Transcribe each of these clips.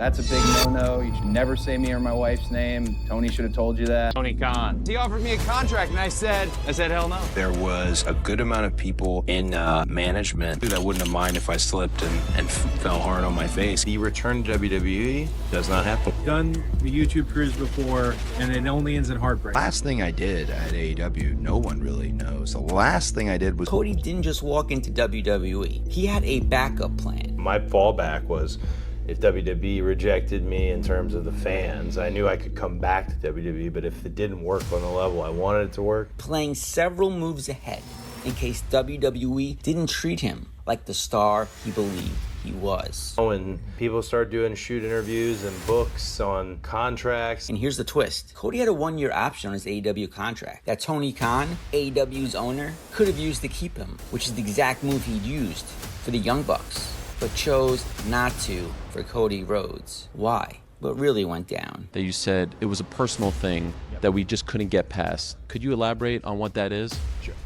That's a big no-no. You should never say me or my wife's name. Tony should have told you that. Tony Khan. He offered me a contract, and I said hell no. There was a good amount of people in management that wouldn't have minded if I slipped and fell hard on my face. He returned to WWE. Does not happen. Done the YouTube cruise before, and it only ends in heartbreak. Last thing I did at AEW, no one really knows. The last thing I did was... Cody didn't just walk into WWE. He had a backup plan. My fallback was, if WWE rejected me in terms of the fans, I knew I could come back to WWE, but if it didn't work on the level I wanted it to work. Playing several moves ahead in case WWE didn't treat him like the star he believed he was. When people start doing shoot interviews and books on contracts. And here's the twist. Cody had a 1-year option on his AEW contract that Tony Khan, AEW's owner, could have used to keep him, which is the exact move he'd used for the Young Bucks, but chose not to for Cody Rhodes. Why? What really went down? That you said it was a personal thing that we just couldn't get past. Could you elaborate on what that is?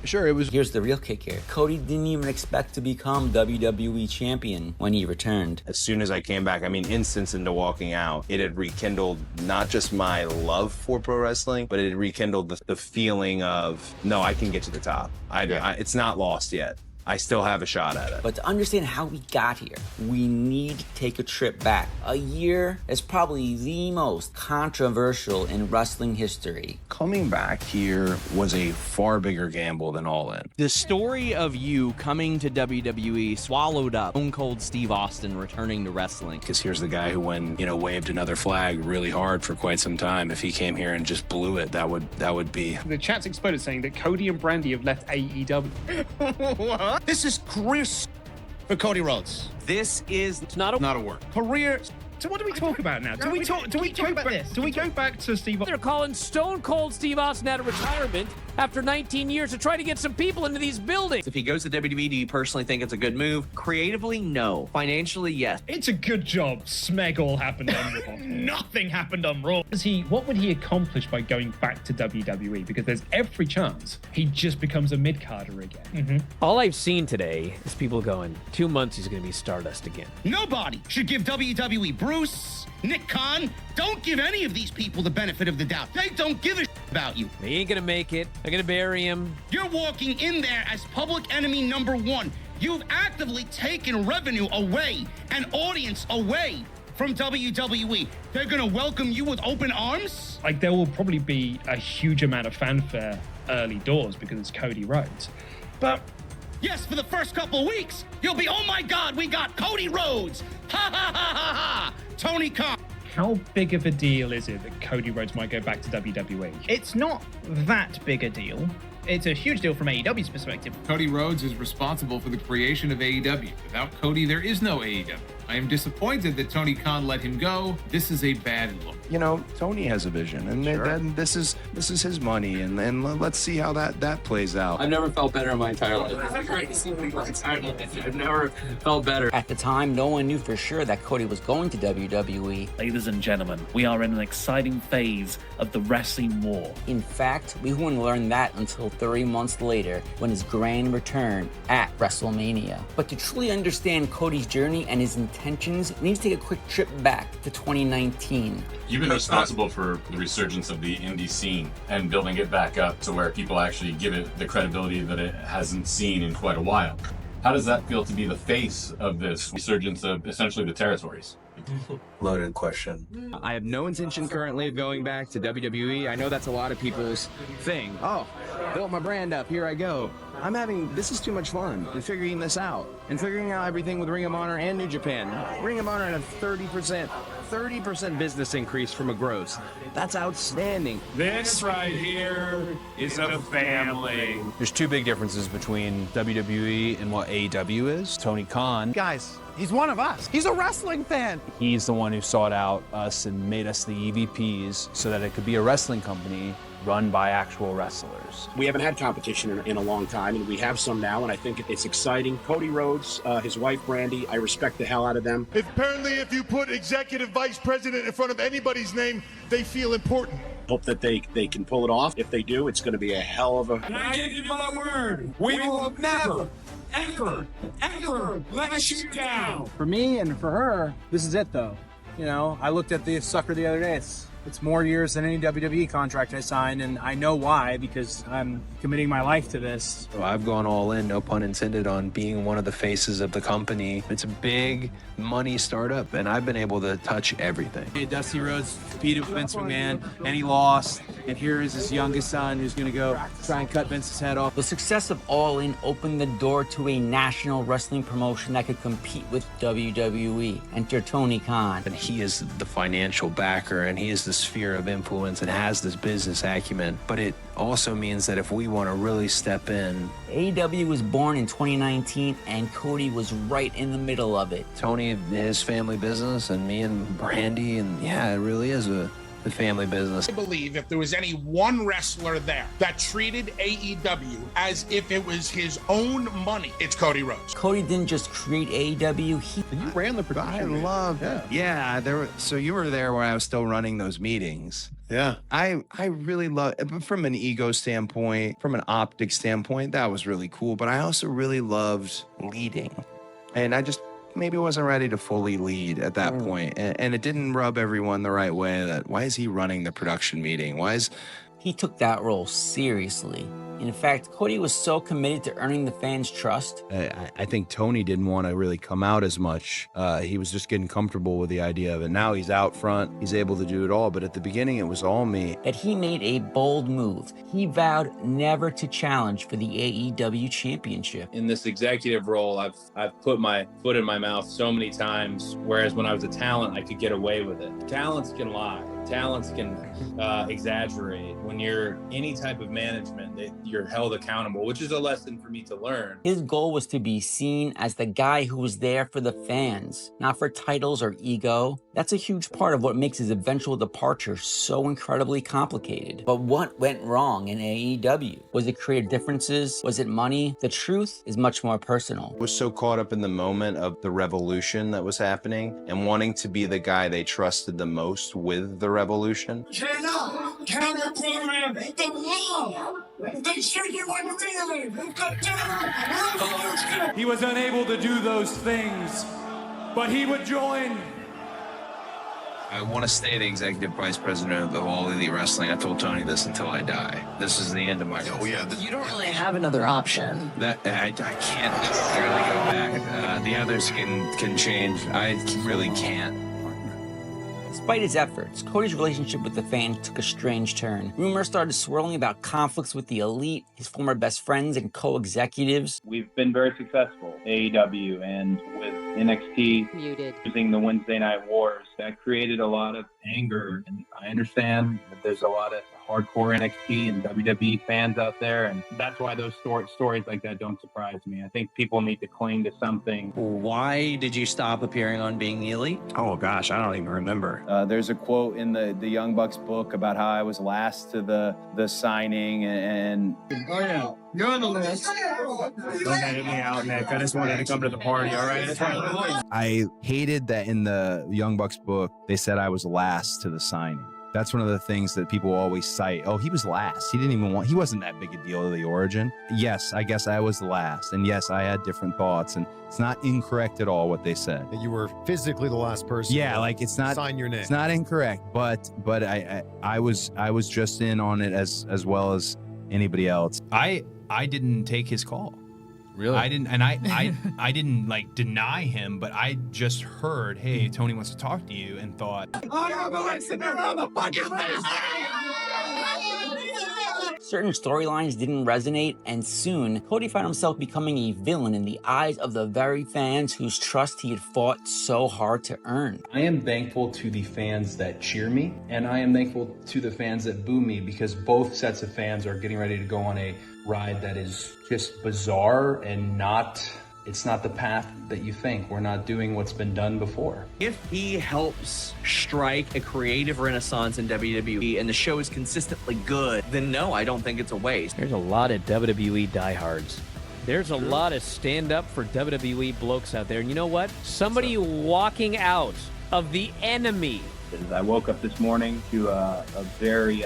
Sure, it was... Here's the real kick here. Cody didn't even expect to become WWE champion when he returned. As soon as I came back, I mean, instance into walking out, it had rekindled not just my love for pro wrestling, but it had rekindled the feeling of, no, I can get to the top. It's not lost yet. I still have a shot at it. But to understand how we got here, we need to take a trip back. A year is probably the most controversial in wrestling history. Coming back here was a far bigger gamble than All In. The story of you coming to WWE swallowed up Stone Cold Steve Austin returning to wrestling. Because here's the guy who, waved another flag really hard for quite some time. If he came here and just blew it, that would be... The chat's exploded saying that Cody and Brandy have left AEW. What? This is career for Cody Rhodes. This is not a work. Career. So what do we talk about now? Do we talk about this? Do we go back to Steve Austin? They're calling Stone Cold Steve Austin out of retirement after 19 years to try to get some people into these buildings. If he goes to WWE, do you personally think it's a good move? Creatively, no. Financially, yes. It's a good job. Smeg all happened on Raw. Nothing happened on Raw. What would he accomplish by going back to WWE? Because there's every chance he just becomes a mid-carder again. All I've seen today is people going, 2 months he's going to be Stardust again. Nobody should give WWE, Bruce, Nick Khan, don't give any of these people the benefit of the doubt. They don't give a about you. He ain't going to make it. They're going to bury him. You're walking in there as public enemy number one. You've actively taken revenue away and audience away from WWE. They're going to welcome you with open arms? Like, there will probably be a huge amount of fanfare early doors because it's Cody Rhodes. But yes, for the first couple of weeks, you'll be, oh my God, we got Cody Rhodes. Ha ha ha ha ha. Tony Khan. how big of a deal is it that Cody Rhodes might go back to WWE? It's not that big a deal. It's a huge deal from AEW's perspective. Cody Rhodes is responsible for the creation of AEW. Without Cody, there is no AEW. I am disappointed that Tony Khan let him go. This is a bad look. You know, Tony has a vision, and then this is his money, and then let's see how that plays out. I've never felt better in my entire life. I've never felt better. At the time, no one knew for sure that Cody was going to WWE. Ladies and gentlemen, we are in an exciting phase of the wrestling war. In fact, we wouldn't learn that until 3 months later when his grand return at WrestleMania. But to truly understand Cody's journey and his intentions, we need to take a quick trip back to 2019. You've been responsible for the resurgence of the indie scene and building it back up to where people actually give it the credibility that it hasn't seen in quite a while. How does that feel to be the face of this resurgence of essentially the territories? Loaded question. I have no intention currently of going back to WWE. I know that's a lot of people's thing. Oh, built my brand up, here I go. This is too much fun in figuring this out and figuring out everything with Ring of Honor and New Japan. Ring of Honor had a 30% business increase from a gross. That's outstanding. This right here is a family. There's two big differences between WWE and what AEW is. Tony Khan. Guys, he's one of us. He's a wrestling fan. He's the one who sought out us and made us the EVPs so that it could be a wrestling company run by actual wrestlers. We haven't had competition in a long time, and we have some now, and I think it's exciting. Cody Rhodes, his wife Brandy, I respect the hell out of them. Apparently, if you put executive vice president in front of anybody's name, they feel important. Hope that they can pull it off. If they do, it's going to be a hell of a... And I give you my word, we will never, ever let you down. For me and for her, this is it though. You know, I looked at the sucker the other day. It's more years than any WWE contract I signed, and I know why, because I'm committing my life to this. So I've gone all in, no pun intended, on being one of the faces of the company. It's a big money startup, and I've been able to touch everything. Hey, Dusty Rhodes competed with Vince McMahon, and he lost. And here is his youngest son who's going to go try and cut Vince's head off. The success of All In opened the door to a national wrestling promotion that could compete with WWE. Enter Tony Khan. And he is the financial backer, and he is the sphere of influence and has this business acumen. But it also means that if we want to really step in. AEW was born in 2019, and Cody was right in the middle of it. Tony, his family business, and me and Brandy, and yeah, it really is the family business. I believe if there was any one wrestler there that treated AEW as if it was his own money, it's Cody Rhodes. Cody didn't just create AEW, You ran the production. I love that. Yeah, so you were there when I was still running those meetings. Yeah. I really love it. From an ego standpoint, from an optics standpoint, that was really cool. But I also really loved leading. And I just maybe wasn't ready to fully lead at that point. And it didn't rub everyone the right way that, why is he running the production meeting? He took that role seriously. In fact, Cody was so committed to earning the fans' trust. I think Tony didn't want to really come out as much. He was just getting comfortable with the idea of it. Now he's out front. He's able to do it all. But at the beginning, it was all me. That he made a bold move. He vowed never to challenge for the AEW championship. In this executive role, I've put my foot in my mouth so many times, whereas when I was a talent, I could get away with it. Talents can lie. Talents can exaggerate. When you're any type of management, you're held accountable, which is a lesson for me to learn. His goal was to be seen as the guy who was there for the fans, not for titles or ego. That's a huge part of what makes his eventual departure so incredibly complicated. But what went wrong in AEW? Was it creative differences? Was it money? The truth is much more personal. I was so caught up in the moment of the revolution that was happening and wanting to be the guy they trusted the most with the revolution. Counter-program the law. They shoot you on the feeling. He was unable to do those things, but he would join. I want to stay the executive vice president of All Elite Wrestling. I told Tony this until I die. This is the end of my career. Oh, yeah. You don't really have another option. That I can't necessarily go back. The others can change. I really can't. Despite his efforts, Cody's relationship with the fans took a strange turn. Rumors started swirling about conflicts with the elite, his former best friends and co-executives. We've been very successful, AEW, and with NXT using the Wednesday Night Wars, that created a lot of anger. And I understand that there's a lot of hardcore NXT and WWE fans out there, and that's why those stories like that don't surprise me. I think people need to cling to something. Why did you stop appearing on Being the Elite? Oh, gosh, I don't even remember. There's a quote in the Young Bucks book about how I was last to the signing, and Oh, yeah. You're on the list. don't edit me out, Nick. I just wanted to come to the party, all right? I hated that in the Young Bucks book, they said I was last to the signing. That's one of the things that people always cite. Oh, he was last. He wasn't that big a deal to the origin. Yes, I guess I was the last. And yes, I had different thoughts. And it's not incorrect at all what they said. That you were physically the last person. Yeah, like it's not sign your name. It's not incorrect, but I was just in on it as well as anybody else. I didn't take his call. Really? I didn't, and I didn't like deny him, but I just heard, hey, Tony wants to talk to you, and thought, I am the listener on the bucket list. Certain storylines didn't resonate, and soon, Cody found himself becoming a villain in the eyes of the very fans whose trust he had fought so hard to earn. I am thankful to the fans that cheer me, and I am thankful to the fans that boo me, because both sets of fans are getting ready to go on a ride that is just bizarre and it's not the path that you think. We're not doing what's been done before. If he helps strike a creative renaissance in WWE and the show is consistently good, then no, I don't think it's a waste. There's a lot of WWE diehards. There's a lot of stand-up for WWE blokes out there. And you know what? Somebody walking out of the enemy. I woke up this morning to a very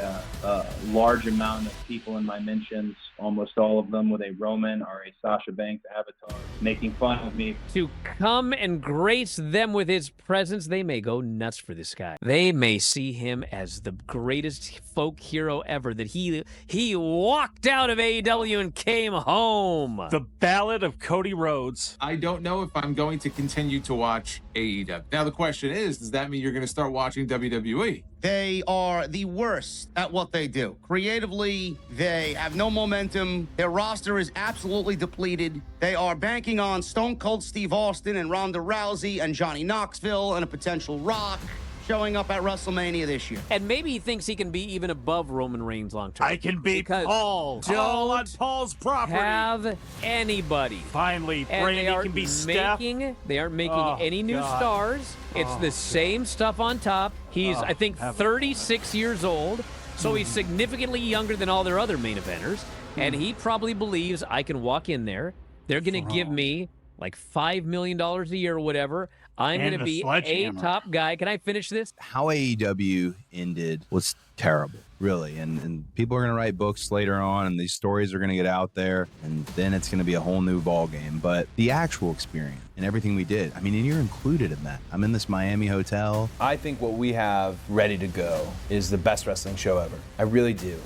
large amount of people in my mentions almost all of them with a Roman or a Sasha Banks avatar, making fun of me. To come and grace them with his presence, they may go nuts for this guy. They may see him as the greatest folk hero ever, that he walked out of AEW and came home. The Ballad of Cody Rhodes. I don't know if I'm going to continue to watch AEW. Now, the question is, does that mean you're going to start watching WWE? They are the worst at what they do. Creatively, they have no momentum. Their roster is absolutely depleted. They are banking on Stone Cold Steve Austin and Ronda Rousey and Johnny Knoxville and a potential Rock showing up at WrestleMania this year. And maybe he thinks he can be even above Roman Reigns long term. I can beat Paul. All on Paul's property. Have anybody. Finally, And Brady they can be Steph. They aren't making any new stars. It's the same stuff on top. He's, I think, 36 years old, so he's significantly younger than all their other main eventers. And he probably believes I can walk in there. They're going to give me like $5 million a year or whatever. I'm going to be a top guy. Can I finish this? How AEW ended was terrible, really. And people are going to write books later on, and these stories are going to get out there, and then it's going to be a whole new ball game. But the actual experience and everything we did, I mean, and you're included in that. I'm in this Miami hotel. I think what we have ready to go is the best wrestling show ever. I really do.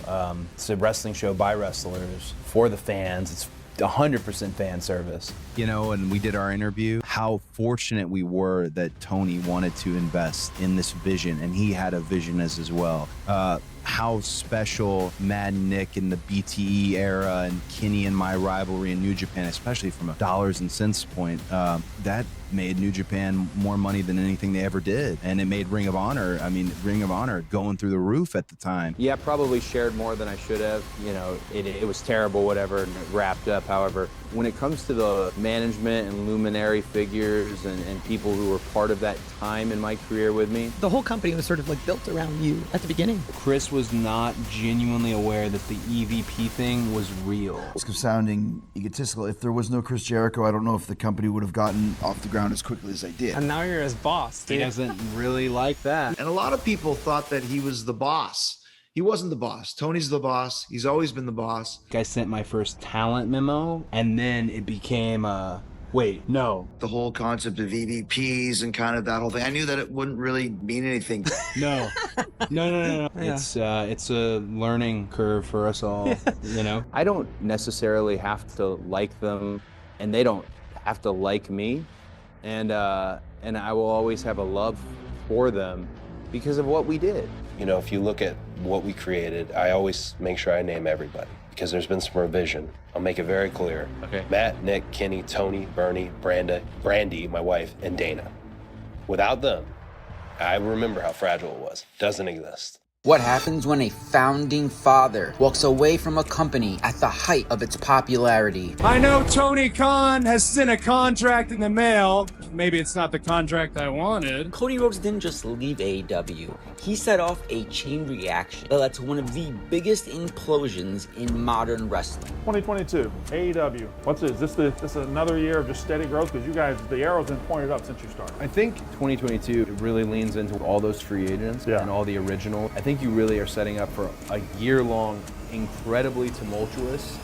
It's a wrestling show by wrestlers, for the fans. It's 100% fan service. You know, and we did our interview, how fortunate we were that Tony wanted to invest in this vision, and he had a vision as well. How special Mad Nick in the BTE era and Kenny and my rivalry in New Japan, especially from a dollars and cents point, that made New Japan more money than anything they ever did. And it made Ring of Honor going through the roof at the time. Yeah, probably shared more than I should have. You know, it was terrible, whatever, and it wrapped up. However, when it comes to the management and luminary figures and people who were part of that time in my career with me, the whole company was sort of like built around you at the beginning. Chris was not genuinely aware that the EVP thing was real. Risk of sounding egotistical. If there was no Chris Jericho, I don't know if the company would have gotten off the ground as quickly as they did. And now you're his boss, dude. He doesn't really like that. And a lot of people thought that he was the boss. He wasn't the boss. Tony's the boss. He's always been the boss. I sent my first talent memo, and then it became wait, no. The whole concept of EVPs and kind of that whole thing. I knew that it wouldn't really mean anything. No. Yeah. It's a learning curve for us all, you know? I don't necessarily have to like them, and they don't have to like me. And I will always have a love for them because of what we did. You know, if you look at what we created, I always make sure I name everybody because there's been some revision. I'll make it very clear. Okay. Matt, Nick, Kenny, Tony, Bernie, Brandy, my wife, and Dana. Without them, I remember how fragile it was. Doesn't exist. What happens when a founding father walks away from a company at the height of its popularity? I know Tony Khan has sent a contract in the mail. Maybe it's not the contract I wanted. Cody Rhodes didn't just leave AEW. He set off a chain reaction that led to one of the biggest implosions in modern wrestling. 2022, AEW. What's this? Is this another year of just steady growth? Because you guys, the arrow's been pointed up since you started. I think 2022 really leans into all those free agents and all the original. I think you really are setting up for a year-long, incredibly tumultuous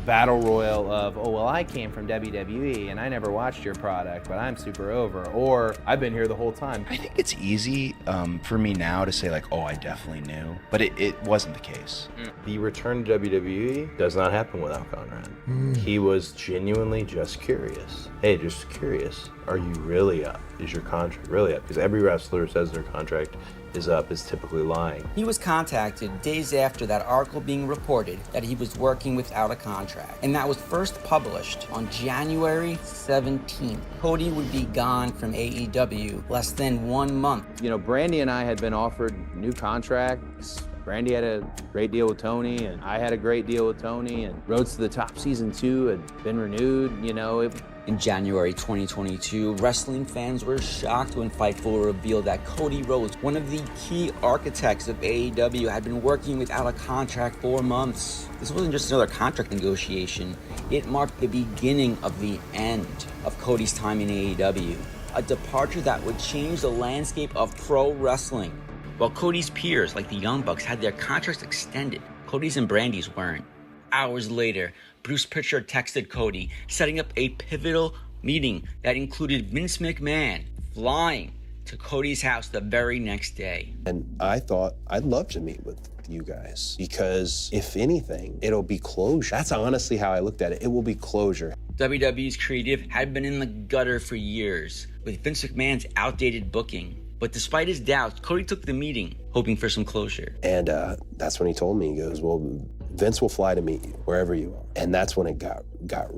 battle royal of, oh, well, I came from WWE and I never watched your product, but I'm super over, or I've been here the whole time. I think it's easy for me now to say like, oh, I definitely knew, but it wasn't the case. The return to WWE does not happen without Conrad. He was genuinely just curious. Hey, just curious. Are you really up? Is your contract really up? Because every wrestler who says their contract is up is typically lying. He was contacted days after that article being reported that he was working without a contract, and that was first published on January 17th. Cody would be gone from AEW less than 1 month. You know, Brandy and I had been offered new contracts. Brandy had a great deal with Tony, and I had a great deal with Tony, and Roads to the Top Season 2 had been renewed, you know. In January 2022, wrestling fans were shocked when Fightful revealed that Cody Rhodes, one of the key architects of AEW, had been working without a contract for months. This wasn't just another contract negotiation. It marked the beginning of the end of Cody's time in AEW, a departure that would change the landscape of pro wrestling. While Cody's peers, like the Young Bucks, had their contracts extended, Cody's and Brandy's weren't. hours later, Bruce Pritchard texted Cody, setting up a pivotal meeting that included Vince McMahon flying to Cody's house the very next day. And I thought I'd love to meet with you guys because if anything, it'll be closure. That's honestly how I looked at it. It will be closure. WWE's creative had been in the gutter for years with Vince McMahon's outdated booking. But despite his doubts, Cody took the meeting, hoping for some closure. And that's when he told me, he goes, well, Vince will fly to meet you wherever you are. And that's when it got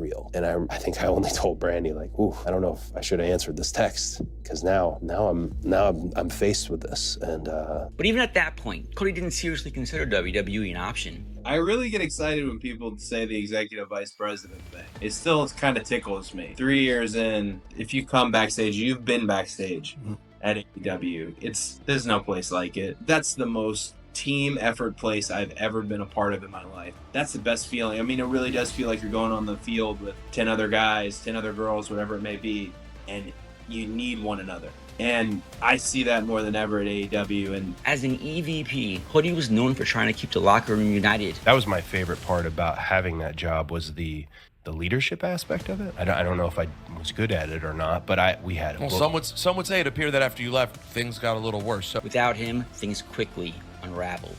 real. And I think I only told Brandy, like, ooh, I don't know if I should have answered this text because now I'm faced with this. And but even at that point, Cody didn't seriously consider WWE an option. I really get excited when people say the executive vice president thing. It still kind of tickles me. 3 years in, if you come backstage, you've been backstage at AEW. There's no place like it. That's the most team effort place I've ever been a part of in my life. That's the best feeling. I mean, it really does feel like you're going on the field with 10 other guys, 10 other girls, whatever it may be, and you need one another. And I see that more than ever at AEW. And as an EVP, Cody was known for trying to keep the locker room united. That was my favorite part about having that job was the leadership aspect of it. I don't know if I was good at it or not, but we had it. Well, some would say it appeared that after you left, things got a little worse. So. Without him, things quickly unraveled.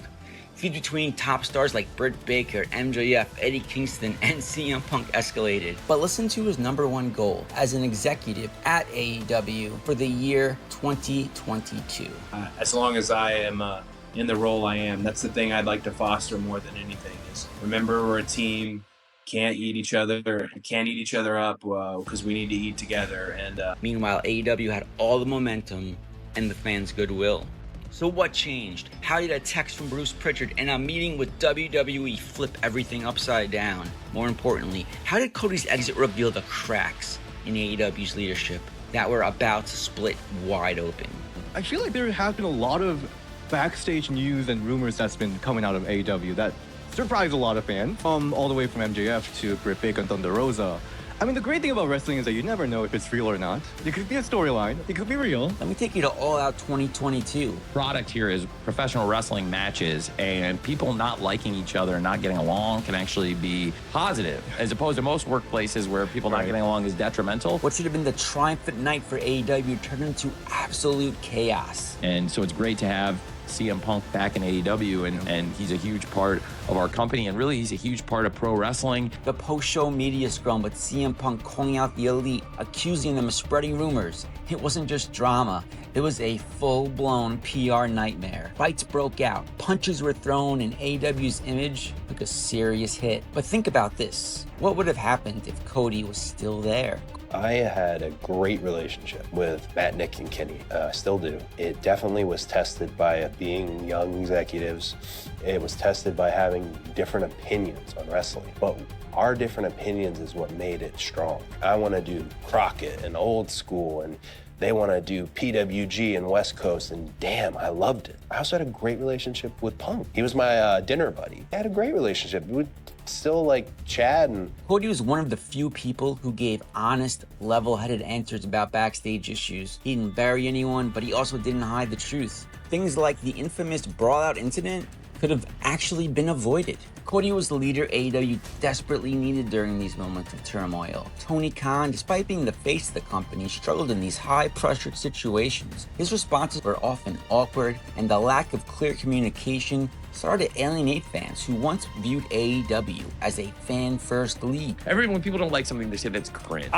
Feud between top stars like Britt Baker, MJF, Eddie Kingston, and CM Punk escalated. But listen to his #1 goal as an executive at AEW for the year 2022. As long as I am in the role I am, that's the thing I'd like to foster more than anything is remember we're a team. Can't eat each other up because we need to eat together. And meanwhile, AEW had all the momentum and the fans' goodwill. So what changed? How did a text from Bruce Pritchard and a meeting with WWE flip everything upside down? More importantly, how did Cody's exit reveal the cracks in AEW's leadership that were about to split wide open? I feel like there has been a lot of backstage news and rumors that's been coming out of AEW that surprised a lot of fans, all the way from MJF to Britt Baker and Thunder Rosa. I mean, the great thing about wrestling is that you never know if it's real or not. It could be a storyline. It could be real. Let me take you to All Out 2022. Product here is professional wrestling matches, and people not liking each other and not getting along can actually be positive, as opposed to most workplaces where people not getting along is detrimental. What should have been the triumphant night for AEW turned into absolute chaos. And so it's great to have CM Punk back in AEW, and he's a huge part of our company, and really he's a huge part of pro wrestling. The post-show media scrum with CM Punk calling out the Elite, accusing them of spreading rumors. It wasn't just drama, it was a full-blown PR nightmare. Fights broke out, punches were thrown, and AEW's image took a serious hit. But think about this. What would have happened if Cody was still there? I had a great relationship with Matt, Nick, and Kenny. Still do. It definitely was tested by being young executives. It was tested by having different opinions on wrestling. But our different opinions is what made it strong. I want to do Crockett and old school, and they want to do PWG and West Coast, and damn, I loved it. I also had a great relationship with Punk. He was my dinner buddy. I had a great relationship. We would still like chat. And Cody was one of the few people who gave honest, level-headed answers about backstage issues. He didn't bury anyone, but he also didn't hide the truth. Things like the infamous brawl-out incident could have actually been avoided. Cody was the leader AEW desperately needed during these moments of turmoil. Tony Khan, despite being the face of the company, struggled in these high-pressured situations. His responses were often awkward, and the lack of clear communication started to alienate fans who once viewed AEW as a fan-first league. When people don't like something, they say that's cringe.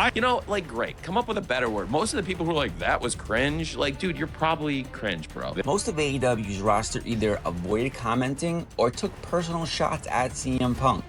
Great. Come up with a better word. Most of the people who are like, that was cringe, like, dude, you're probably cringe, bro. Most of AEW's roster either avoided commenting or took personal shots at CM Punk.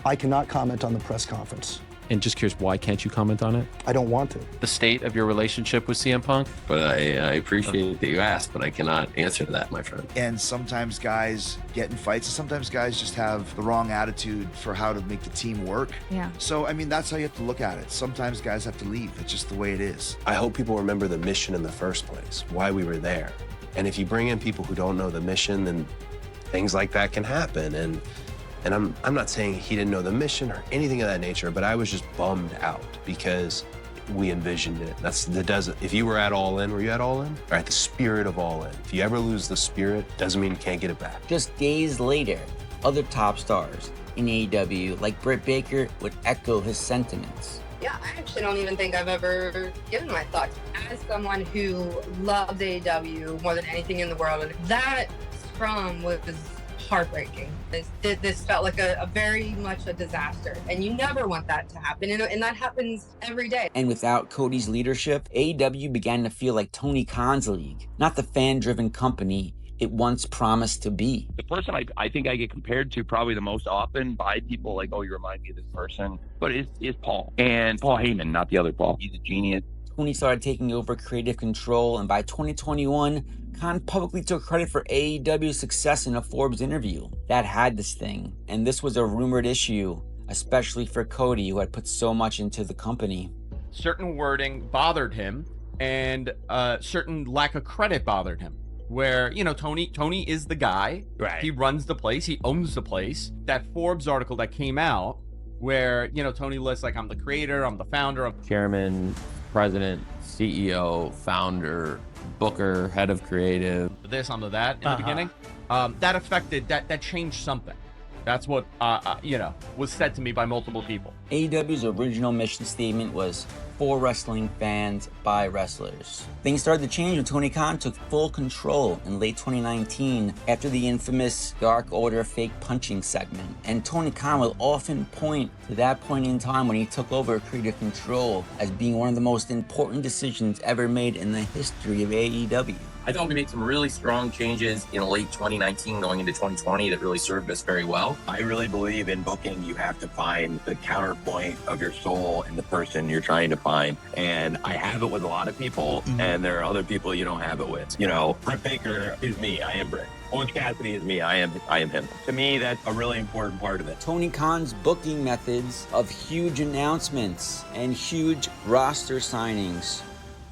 I cannot comment on the press conference. And just curious, why can't you comment on it? I don't want to. The state of your relationship with CM Punk? But I appreciate that you asked, but I cannot answer that, my friend. And sometimes guys get in fights, and sometimes guys just have the wrong attitude for how to make the team work. Yeah. So, I mean, that's how you have to look at it. Sometimes guys have to leave. It's just the way it is. I hope people remember the mission in the first place, why we were there. And if you bring in people who don't know the mission, then things like that can happen. And I'm not saying he didn't know the mission or anything of that nature, but I was just bummed out because we envisioned it. If you were at All In, were you at All In? All right, the spirit of All In. If you ever lose the spirit, doesn't mean you can't get it back. Just days later, other top stars in AEW, like Britt Baker, would echo his sentiments. Yeah, I actually don't even think I've ever given my thoughts. As someone who loves AEW more than anything in the world, and that scrum was heartbreaking. This felt like a very much a disaster, and you never want that to happen, and that happens every day. And without Cody's leadership, AEW began to feel like Tony Khan's league, not the fan-driven company it once promised to be. The person I think I get compared to probably the most often by people like, oh, you remind me of this person, but is Paul. And Paul Heyman, not the other Paul. He's a genius. Tony started taking over creative control, and by 2021, Khan publicly took credit for AEW's success in a Forbes interview. That had to sting, and this was a rumored issue, especially for Cody, who had put so much into the company. Certain wording bothered him, and certain lack of credit bothered him. Where, you know, Tony is the guy. Right. He runs the place. He owns the place. That Forbes article that came out where, you know, Tony lists like, I'm the creator, I'm the founder. Chairman, president, CEO, founder, booker, head of creative. This, I'm the that in the beginning. That affected, that changed something. That's what, you know, was said to me by multiple people. AEW's original mission statement was for wrestling fans by wrestlers. Things started to change when Tony Khan took full control in late 2019 after the infamous Dark Order fake punching segment. And Tony Khan will often point to that point in time when he took over creative control as being one of the most important decisions ever made in the history of AEW. I thought we made some really strong changes in late 2019 going into 2020 that really served us very well. I really believe in booking, you have to find the counterpoint of your soul in the person you're trying to find. And I have it with a lot of people, and there are other people you don't have it with. You know, Britt Baker is me, I am Britt. Orange Cassidy is me, I am him. To me, that's a really important part of it. Tony Khan's booking methods of huge announcements and huge roster signings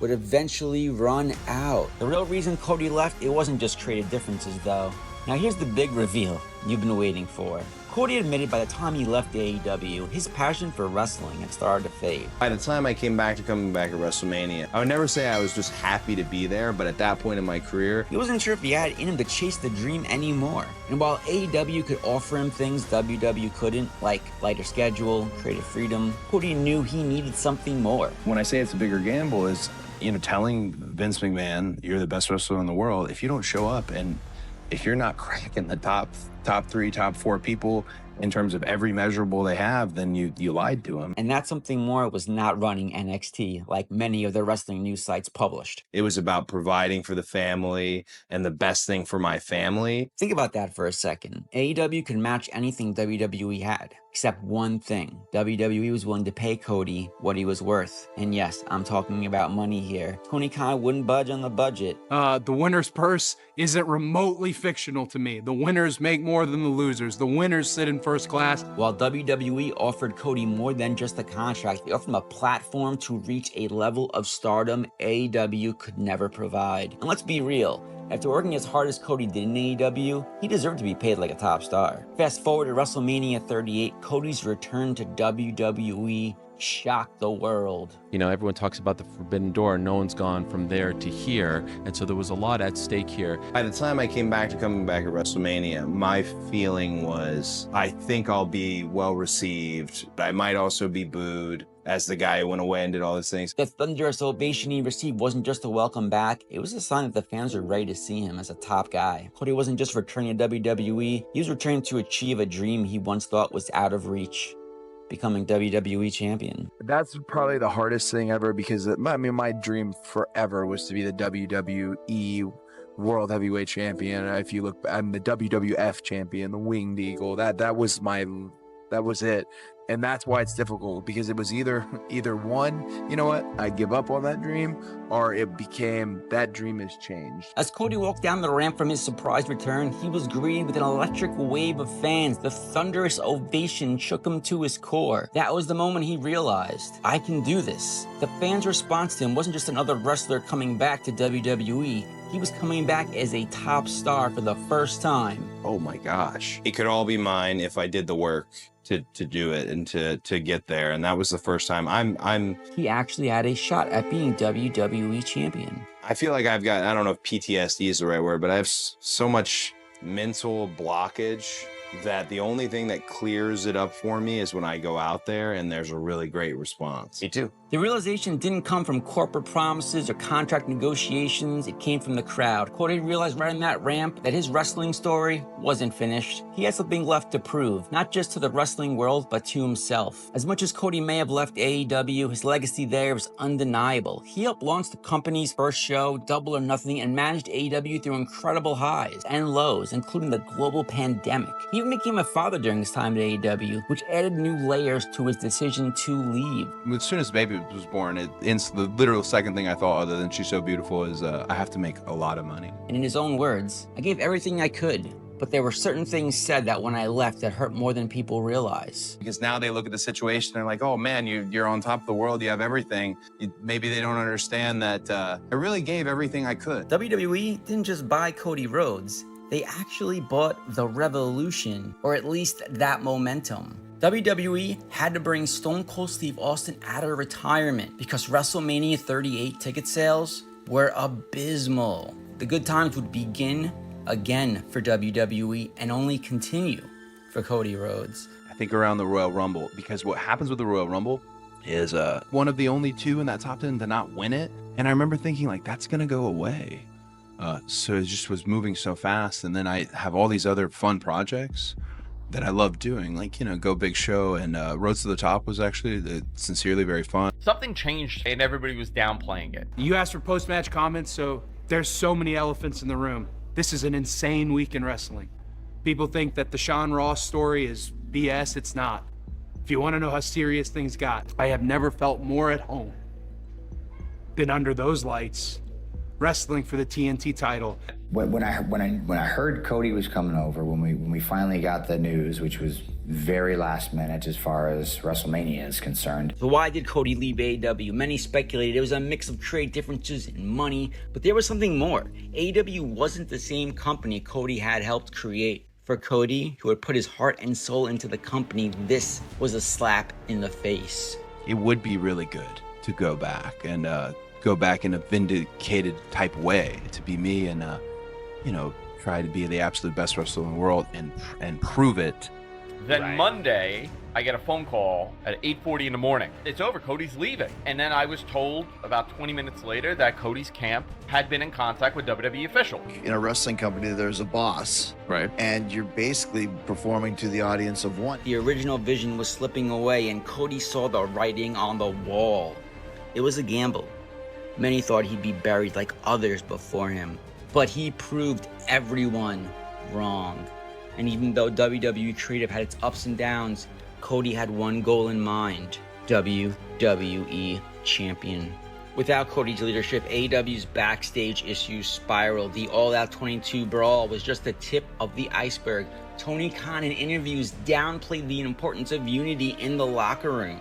would eventually run out. The real reason Cody left, it wasn't just creative differences though. Now here's the big reveal you've been waiting for. Cody admitted by the time he left AEW, his passion for wrestling had started to fade. By the time I came back at WrestleMania, I would never say I was just happy to be there, but at that point in my career, He wasn't sure if he had it in him to chase the dream anymore. And while AEW could offer him things WW couldn't, like lighter schedule, creative freedom, Cody knew he needed something more. When I say it's a bigger gamble, is, you know, telling Vince McMahon you're the best wrestler in the world, if you don't show up and if you're not cracking the top 3, top 4 people in terms of every measurable they have, then you lied to him. And that something more was not running NXT like many of the wrestling news sites published. it was about providing for the family and the best thing for my family. Think about that for a second. AEW could match anything WWE had, except one thing. WWE was willing to pay Cody what he was worth. And yes, I'm talking about money here. Tony Khan wouldn't budge on the budget. The winner's purse isn't remotely fictional to me. The winners make more than the losers. The winners sit in first class. While WWE offered Cody more than just a contract, they offered him a platform to reach a level of stardom AEW could never provide. And let's be real, after working as hard as Cody did in AEW, he deserved to be paid like a top star. Fast forward to WrestleMania 38, Cody's return to WWE shocked the world. You know, everyone talks about the forbidden door. No one's gone from there to here. And so there was a lot at stake here. By the time I came back to coming back at WrestleMania, my feeling was, I think I'll be well received. I might also be booed as the guy who went away and did all these things. The thunderous ovation he received wasn't just a welcome back, it was a sign that the fans were ready to see him as a top guy. Cody wasn't just returning to WWE, he was returning to achieve a dream he once thought was out of reach: becoming WWE champion. That's probably the hardest thing ever, because my dream forever was to be the WWE World Heavyweight Champion. If you look, I'm the WWF Champion, the Winged Eagle. That was it. And that's why it's difficult, because it was either one, you know what, I give up on that dream, or it became that dream has changed. As Cody walked down the ramp from his surprise return, he was greeted with an electric wave of fans. The thunderous ovation shook him to his core. That was the moment he realized, I can do this. The fans' response to him wasn't just another wrestler coming back to WWE. He was coming back as a top star for the first time. Oh my gosh. It could all be mine if I did the work to do it and to get there. And that was the first time He actually had a shot at being WWE champion. I feel like I've got, I don't know if PTSD is the right word, but I have so much mental blockage that the only thing that clears it up for me is when I go out there and there's a really great response. Me too. The realization didn't come from corporate promises or contract negotiations, it came from the crowd. Cody realized right on that ramp that his wrestling story wasn't finished. He had something left to prove, not just to the wrestling world, but to himself. As much as Cody may have left AEW, his legacy there was undeniable. He helped launch the company's first show, Double or Nothing, and managed AEW through incredible highs and lows, including the global pandemic. He even became a father during his time at AEW, which added new layers to his decision to leave. As soon as baby was born, the literal second thing I thought, other than she's so beautiful, is I have to make a lot of money. And in his own words, I gave everything I could, but there were certain things said that when I left that hurt more than people realize. Because now they look at the situation and they're like, oh man, you're on top of the world, you have everything. Maybe they don't understand that I really gave everything I could. WWE didn't just buy Cody Rhodes, they actually bought the revolution, or at least that momentum. WWE had to bring Stone Cold Steve Austin out of retirement because WrestleMania 38 ticket sales were abysmal. The good times would begin again for WWE and only continue for Cody Rhodes. I think around the Royal Rumble, because what happens with the Royal Rumble is one of the only two in that top 10 to not win it. And I remember thinking, like, that's going to go away. So it just was moving so fast. And then I have all these other fun projects that I love doing, like, Go Big Show, and Roads to the Top was actually sincerely very fun. Something changed and everybody was downplaying it. You asked for post-match comments, so there's so many elephants in the room. This is an insane week in wrestling. People think that the Sean Ross story is BS. It's not. If you want to know how serious things got, I have never felt more at home than under those lights, wrestling for the TNT title. When I heard Cody was coming over, when we finally got the news, which was very last minute as far as WrestleMania is concerned. So why did Cody leave AEW? Many speculated it was a mix of trade differences and money, but there was something more. AEW wasn't the same company Cody had helped create. For Cody, who had put his heart and soul into the company, this was a slap in the face. It would be really good to go back and go back in a vindicated type way, to be me and try to be the absolute best wrestler in the world and prove it. Then Right. Monday, I get a phone call at 8:40 in the morning. It's over, Cody's leaving. And then I was told about 20 minutes later that Cody's camp had been in contact with WWE officials. In a wrestling company, there's a boss. Right. And you're basically performing to the audience of one. The original vision was slipping away and Cody saw the writing on the wall. It was a gamble. Many thought he'd be buried like others before him, but he proved everyone wrong. And even though WWE creative had its ups and downs, Cody had one goal in mind: WWE champion. Without Cody's leadership, AEW's backstage issues spiraled. The All Out 22 brawl was just the tip of the iceberg. Tony Khan in interviews downplayed the importance of unity in the locker room.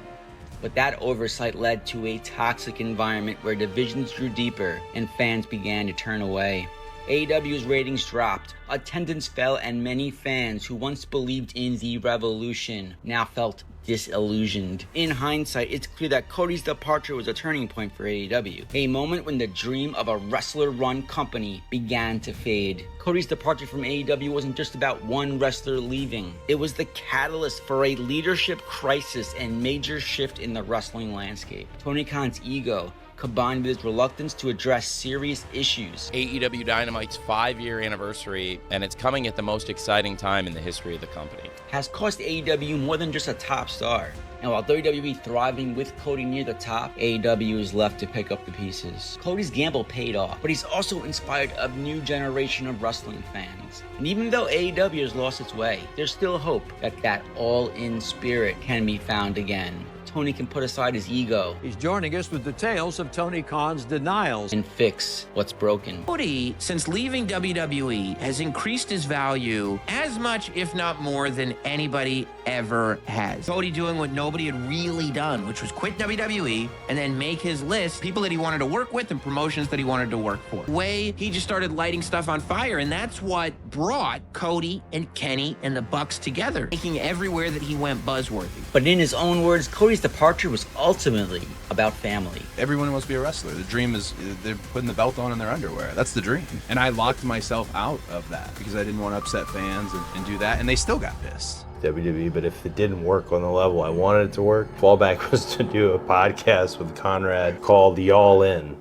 But that oversight led to a toxic environment where divisions grew deeper and fans began to turn away. AEW's ratings dropped, attendance fell, and many fans who once believed in the revolution now felt disillusioned. In hindsight, it's clear that Cody's departure was a turning point for AEW, a moment when the dream of a wrestler-run company began to fade. Cody's departure from AEW wasn't just about one wrestler leaving. It was the catalyst for a leadership crisis and major shift in the wrestling landscape. Tony Khan's ego, combined with his reluctance to address serious issues. AEW Dynamite's 5-year anniversary, and it's coming at the most exciting time in the history of the company. Has cost AEW more than just a top star. And while WWE thriving with Cody near the top, AEW is left to pick up the pieces. Cody's gamble paid off, but he's also inspired a new generation of wrestling fans. And even though AEW has lost its way, there's still hope that that all-in spirit can be found again. Tony can put aside his ego. He's joining us with details of Tony Khan's denials. And fix what's broken. Cody, since leaving WWE, has increased his value as much, if not more, than anybody ever has. Cody doing what nobody had really done, which was quit WWE and then make his list, people that he wanted to work with and promotions that he wanted to work for. He just started lighting stuff on fire, and that's what brought Cody and Kenny and the Bucks together, making everywhere that he went buzzworthy. But in his own words, Cody's departure was ultimately about family. Everyone wants to be a wrestler. The dream is they're putting the belt on in their underwear. That's the dream. And I locked myself out of that because I didn't want to upset fans and do that. And they still got pissed. WWE, but if it didn't work on the level I wanted it to work, fallback was to do a podcast with Conrad called The All In.